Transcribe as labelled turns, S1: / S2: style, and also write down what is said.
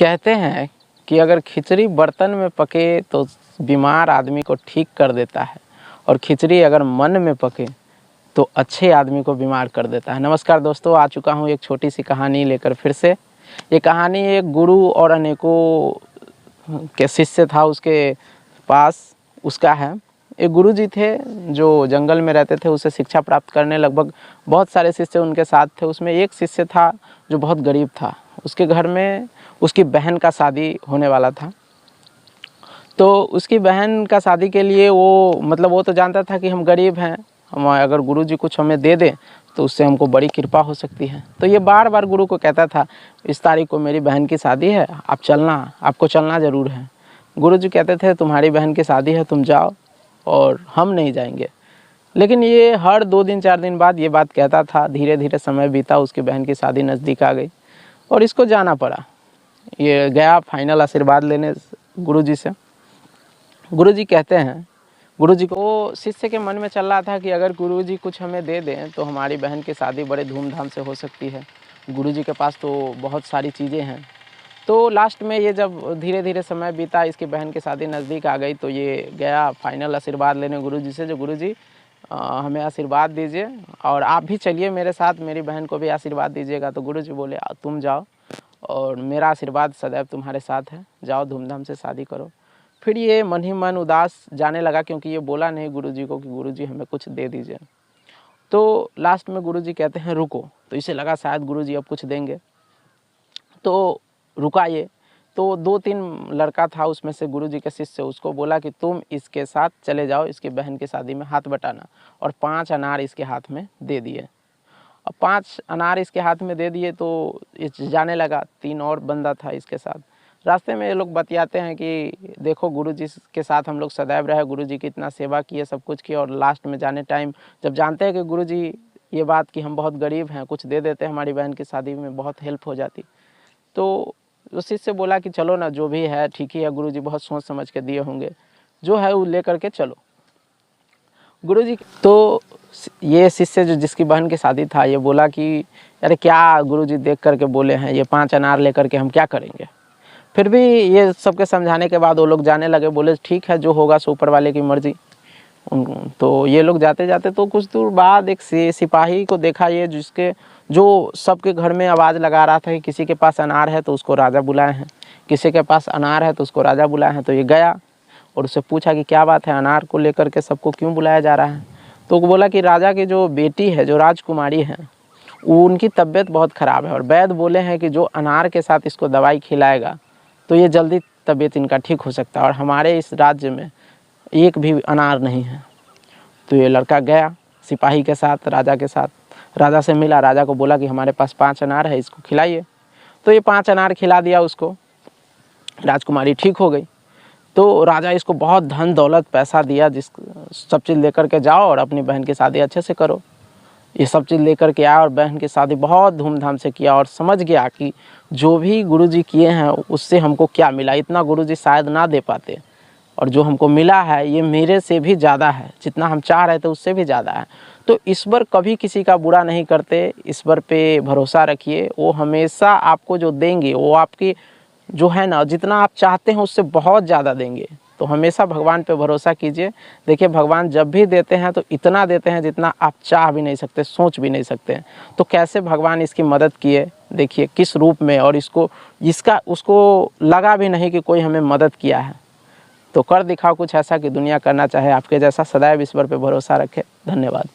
S1: कहते हैं कि अगर खिचड़ी बर्तन में पके तो बीमार आदमी को ठीक कर देता है, और खिचड़ी अगर मन में पके तो अच्छे आदमी को बीमार कर देता है। नमस्कार दोस्तों, आ चुका हूँ एक छोटी सी कहानी लेकर फिर से। ये कहानी एक गुरु और अनेकों के शिष्य था उसके पास, उसका है। एक गुरु जी थे जो जंगल में रहते थे, उसे शिक्षा प्राप्त करने लगभग बहुत सारे शिष्य उनके साथ थे। उसमें एक शिष्य था जो बहुत गरीब था। उसके घर में उसकी बहन का शादी होने वाला था। तो उसकी बहन का शादी के लिए वो तो जानता था कि हम गरीब हैं, हम अगर गुरु जी कुछ हमें दे दें तो उससे हमको बड़ी कृपा हो सकती है। तो ये बार बार गुरु को कहता था, इस तारीख को मेरी बहन की शादी है, आप चलना, आपको चलना ज़रूर है। गुरु जी कहते थे, तुम्हारी बहन की शादी है, तुम जाओ और हम नहीं जाएंगे। लेकिन ये हर 2 दिन 4 दिन बाद ये बात कहता था। धीरे धीरे समय बीता, उसकी बहन की शादी नज़दीक आ गई और इसको जाना पड़ा। ये गया फाइनल आशीर्वाद लेने गुरुजी से। गुरुजी कहते हैं, गुरुजी को वो शिष्य के मन में चल रहा था कि अगर गुरुजी कुछ हमें दे दें तो हमारी बहन की शादी बड़े धूमधाम से हो सकती है। गुरुजी के पास तो बहुत सारी चीज़ें हैं। तो लास्ट में ये जब धीरे धीरे समय बीता, इसकी बहन की शादी नज़दीक आ गई, तो ये गया फाइनल आशीर्वाद लेने गुरुजी से। जो गुरुजी हमें आशीर्वाद दीजिए और आप भी चलिए मेरे साथ, मेरी बहन को भी आशीर्वाद दीजिएगा। तो गुरुजी बोले, तुम जाओ और मेरा आशीर्वाद सदैव तुम्हारे साथ है, जाओ धूमधाम से शादी करो। फिर ये मन ही मन उदास जाने लगा, क्योंकि ये बोला नहीं गुरुजी को कि गुरुजी हमें कुछ दे दीजिए। तो लास्ट में गुरुजी कहते हैं रुको। तो इसे लगा शायद गुरुजी अब कुछ देंगे, तो रुका ये। तो 2-3 लड़का था उसमें से गुरुजी के शिष्य, उसको बोला कि तुम इसके साथ चले जाओ, इसकी बहन की शादी में हाथ बटाना। और 5 अनार इसके हाथ में दे दिए। अब 5 अनार इसके हाथ में दे दिए तो ये जाने लगा। 3 और बंदा था इसके साथ। रास्ते में ये लोग बतियाते हैं कि देखो गुरुजी के साथ हम लोग सदैव रहे, गुरुजी की इतना सेवा किए, सब कुछ किया, और लास्ट में जाने टाइम जब जानते हैं कि गुरुजी ये बात कि हम बहुत गरीब हैं, कुछ दे देते हमारी बहन की शादी में बहुत हेल्प हो जाती। तो उस शिष्य से बोला कि चलो ना, जो भी है ठीक ही है, गुरुजी बहुत सोच समझ के दिए होंगे, जो है वो लेकर के चलो। गुरुजी तो ये शिष्य जो जिसकी बहन की शादी था, ये बोला कि अरे क्या गुरुजी देख करके बोले हैं, ये 5 अनार लेकर के हम क्या करेंगे। फिर भी ये सबके समझाने के बाद वो लोग जाने लगे। बोले ठीक है, जो होगा सो ऊपर वाले की मर्जी। तो ये लोग जाते जाते तो कुछ दूर बाद एक सिपाही को देखा, ये जो सबके घर में आवाज़ लगा रहा था कि किसी के पास अनार है तो उसको राजा बुलाए हैं, किसी के पास अनार है तो उसको राजा बुलाए हैं। तो ये गया और उससे पूछा कि क्या बात है, अनार को लेकर के सबको क्यों बुलाया जा रहा है। तो वो बोला कि राजा की जो बेटी है, जो राजकुमारी है, उनकी तबीयत बहुत ख़राब है और वैद्य बोले हैं कि जो अनार के साथ इसको दवाई खिलाएगा तो ये जल्दी तबीयत इनका ठीक हो सकता है, और हमारे इस राज्य में एक भी अनार नहीं है। तो ये लड़का गया सिपाही के साथ, राजा के साथ, राजा से मिला। राजा को बोला कि हमारे पास 5 अनार है, इसको खिलाइए। तो ये 5 अनार खिला दिया उसको, राजकुमारी ठीक हो गई। तो राजा इसको बहुत धन दौलत पैसा दिया, सब चीज़ लेकर के जाओ और अपनी बहन की शादी अच्छे से करो। ये सब चीज़ लेकर के आया और बहन की शादी बहुत धूमधाम से किया, और समझ गया कि जो भी गुरुजी किए हैं उससे हमको क्या मिला, इतना गुरुजी शायद ना दे पाते, और जो हमको मिला है ये मेरे से भी ज़्यादा है, जितना हम चाह रहे थे उससे भी ज़्यादा है। तो ईश्वर कभी किसी का बुरा नहीं करते, ईश्वर पे भरोसा रखिए, वो हमेशा आपको जो देंगे वो आपकी जो है ना, जितना आप चाहते हैं उससे बहुत ज़्यादा देंगे। तो हमेशा भगवान पे भरोसा कीजिए। देखिए भगवान जब भी देते हैं तो इतना देते हैं जितना आप चाह भी नहीं सकते, सोच भी नहीं सकते। तो कैसे भगवान इसकी मदद किए, देखिए किस रूप में, और उसको लगा भी नहीं कि कोई हमें मदद किया है। तो कर दिखाओ कुछ ऐसा कि दुनिया करना चाहे आपके जैसा। सदैव ईश्वर पे भरोसा रखें। धन्यवाद।